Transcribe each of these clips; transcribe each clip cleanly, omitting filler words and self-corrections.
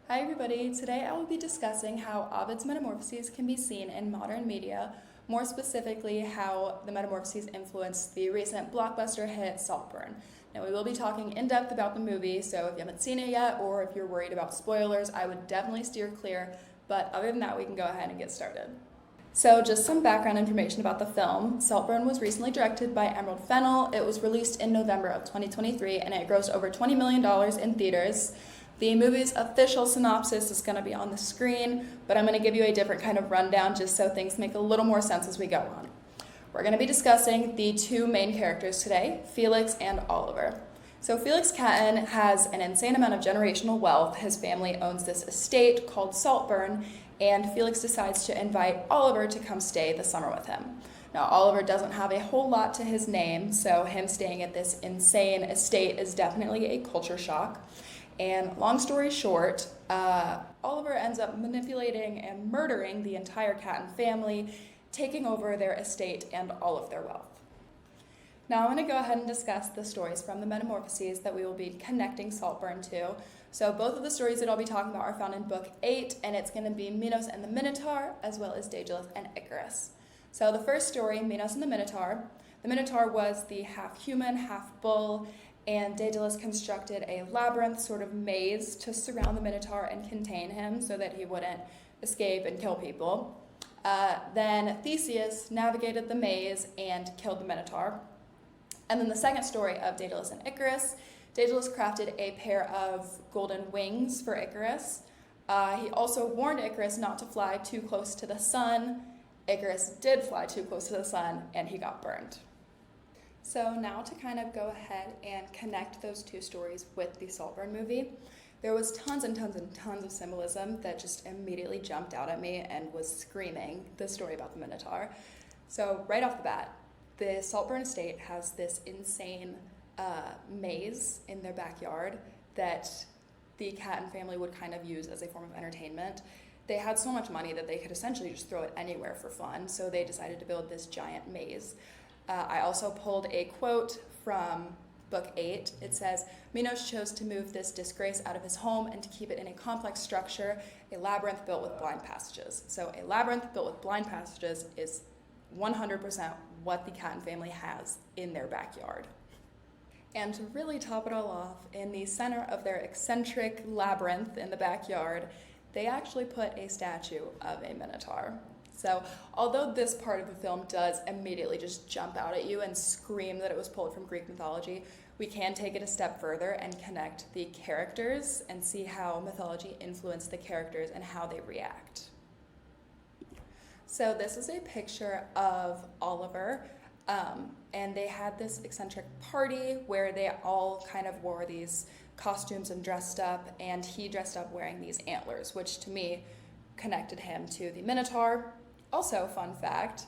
Hi everybody, today I will be discussing how Ovid's Metamorphoses can be seen in modern media, more specifically how the Metamorphoses influenced the recent blockbuster hit Saltburn. Now we will be talking in depth about the movie, so if you haven't seen it yet or if you're worried about spoilers, I would definitely steer clear, but other than that we can go ahead and get started. So just some background information about the film. Saltburn was recently directed by Emerald Fennell. It was released in November of 2023 and it grossed over $20 million in theaters. The movie's official synopsis is going to be on the screen, but I'm going to give you a different kind of rundown just so things make a little more sense as we go on. We're going to be discussing the two main characters today, Felix and Oliver. So Felix Catton has an insane amount of generational wealth. His family owns this estate called Saltburn, and Felix decides to invite Oliver to come stay the summer with him. Now, Oliver doesn't have a whole lot to his name, so him staying at this insane estate is definitely a culture shock. And long story short, Oliver ends up manipulating and murdering the entire Catton family, taking over their estate and all of their wealth. Now I'm going to go ahead and discuss the stories from the Metamorphoses that we will be connecting Saltburn to. So both of the stories that I'll be talking about are found in Book 8, and it's going to be Minos and the Minotaur, as well as Daedalus and Icarus. So the first story, Minos and the Minotaur was the half-human, half-bull, and Daedalus constructed a labyrinth, sort of maze, to surround the Minotaur and contain him so that he wouldn't escape and kill people. Then Theseus navigated the maze and killed the Minotaur. And then the second story of Daedalus and Icarus, Daedalus crafted a pair of golden wings for Icarus. He also warned Icarus not to fly too close to the sun. Icarus did fly too close to the sun, and he got burned. So now to kind of go ahead and connect those two stories with the Saltburn movie, there was tons and tons and tons of symbolism that just immediately jumped out at me and was screaming the story about the Minotaur. So right off the bat, the Saltburn estate has this insane maze in their backyard that the Catton family would kind of use as a form of entertainment. They had so much money that they could essentially just throw it anywhere for fun, so they decided to build this giant maze. I also pulled a quote from Book 8. It says, Minos chose to move this disgrace out of his home and to keep it in a complex structure, a labyrinth built with blind passages. So a labyrinth built with blind passages is 100% what the Catton family has in their backyard. And to really top it all off, in the center of their eccentric labyrinth in the backyard, they actually put a statue of a Minotaur. So although this part of the film does immediately just jump out at you and scream that it was pulled from Greek mythology, we can take it a step further and connect the characters and see how mythology influenced the characters and how they react. So this is a picture of Oliver, and they had this eccentric party where they all kind of wore these costumes and dressed up, and he dressed up wearing these antlers, which to me connected him to the Minotaur. Also, fun fact,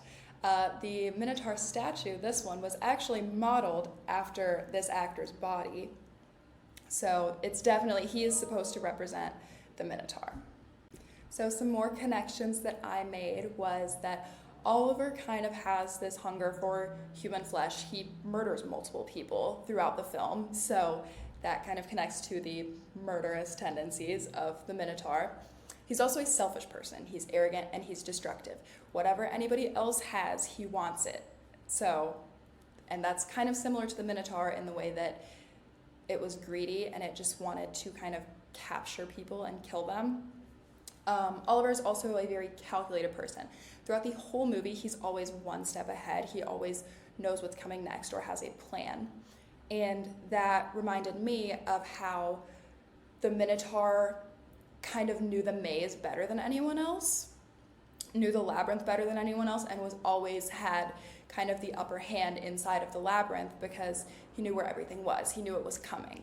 the Minotaur statue, this one, was actually modeled after this actor's body. So it's definitely, he is supposed to represent the Minotaur. So some more connections that I made was that Oliver kind of has this hunger for human flesh. He murders multiple people throughout the film, so that kind of connects to the murderous tendencies of the Minotaur. He's also a selfish person. He's arrogant and he's destructive. Whatever anybody else has, he wants it. So, and that's kind of similar to the Minotaur in the way that it was greedy and it just wanted to kind of capture people and kill them. Oliver is also a very calculated person. Throughout the whole movie, he's always one step ahead. He always knows what's coming next or has a plan. And that reminded me of how the Minotaur kind of knew the maze better than anyone else, knew the labyrinth better than anyone else, and was always had kind of the upper hand inside of the labyrinth because he knew where everything was. He knew it was coming.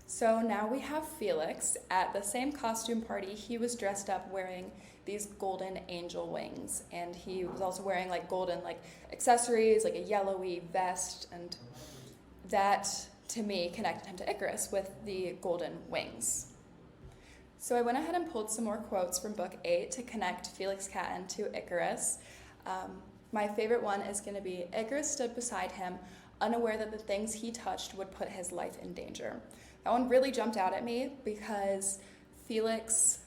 So now we have Felix at the same costume party. He was dressed up wearing these golden angel wings, and he was also wearing like golden like accessories, like a yellowy vest, and that to me connected him to Icarus with the golden wings. So I went ahead and pulled some more quotes from Book 8 to connect Felix Catton to Icarus. My favorite one is going to be, Icarus stood beside him, unaware that the things he touched would put his life in danger. That one really jumped out at me because Felix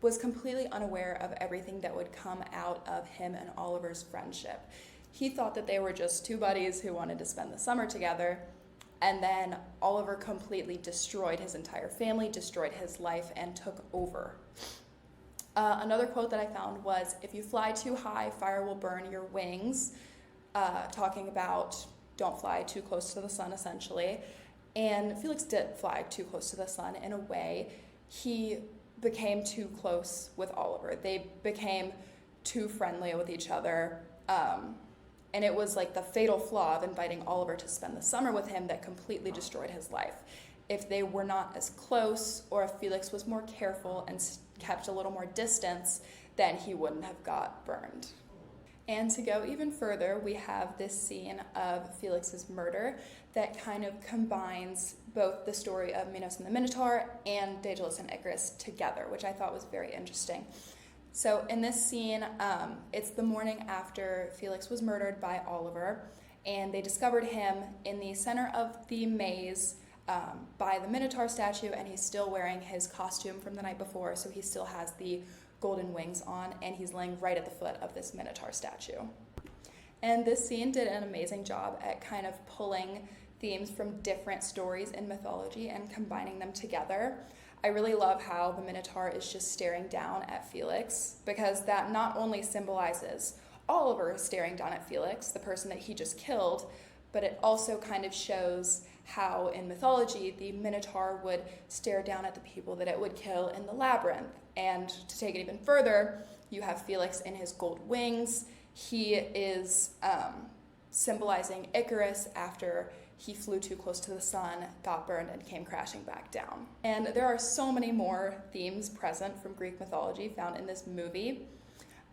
was completely unaware of everything that would come out of him and Oliver's friendship. He thought that they were just two buddies who wanted to spend the summer together, and then Oliver completely destroyed his entire family, destroyed his life, and took over. Another quote that I found was, "If you fly too high, fire will burn your wings," talking about don't fly too close to the sun, essentially. And Felix did fly too close to the sun in a way. He became too close with Oliver. They became too friendly with each other. And it was like the fatal flaw of inviting Oliver to spend the summer with him that completely destroyed his life. If they were not as close, or if Felix was more careful and kept a little more distance, then he wouldn't have got burned. And to go even further, we have this scene of Felix's murder that kind of combines both the story of Minos and the Minotaur and Daedalus and Icarus together, which I thought was very interesting. So in this scene, it's the morning after Felix was murdered by Oliver, and they discovered him in the center of the maze by the Minotaur statue, and he's still wearing his costume from the night before, so he still has the golden wings on, and he's laying right at the foot of this Minotaur statue. And this scene did an amazing job at kind of pulling themes from different stories in mythology and combining them together. I really love how the Minotaur is just staring down at Felix, because that not only symbolizes Oliver staring down at Felix, the person that he just killed, but it also kind of shows how in mythology the Minotaur would stare down at the people that it would kill in the labyrinth. And to take it even further, you have Felix in his gold wings. He is symbolizing Icarus after he flew too close to the sun, got burned, and came crashing back down. And there are so many more themes present from Greek mythology found in this movie.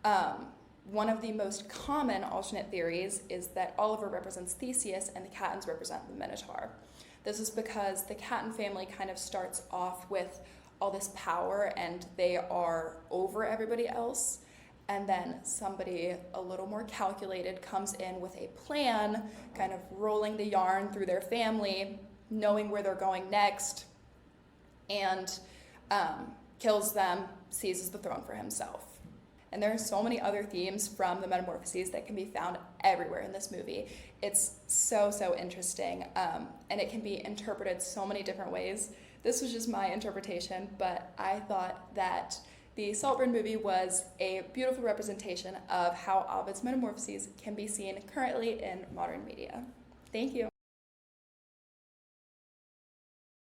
One of the most common alternate theories is that Oliver represents Theseus and the Catons represent the Minotaur. This is because the Caton family kind of starts off with all this power and they are over everybody else. And then somebody a little more calculated comes in with a plan, kind of rolling the yarn through their family, knowing where they're going next, and kills them, seizes the throne for himself. And there are so many other themes from the Metamorphoses that can be found everywhere in this movie. It's so, so interesting, and it can be interpreted so many different ways. This was just my interpretation, but I thought that the Saltburn movie was a beautiful representation of how Ovid's Metamorphoses can be seen currently in modern media. Thank you.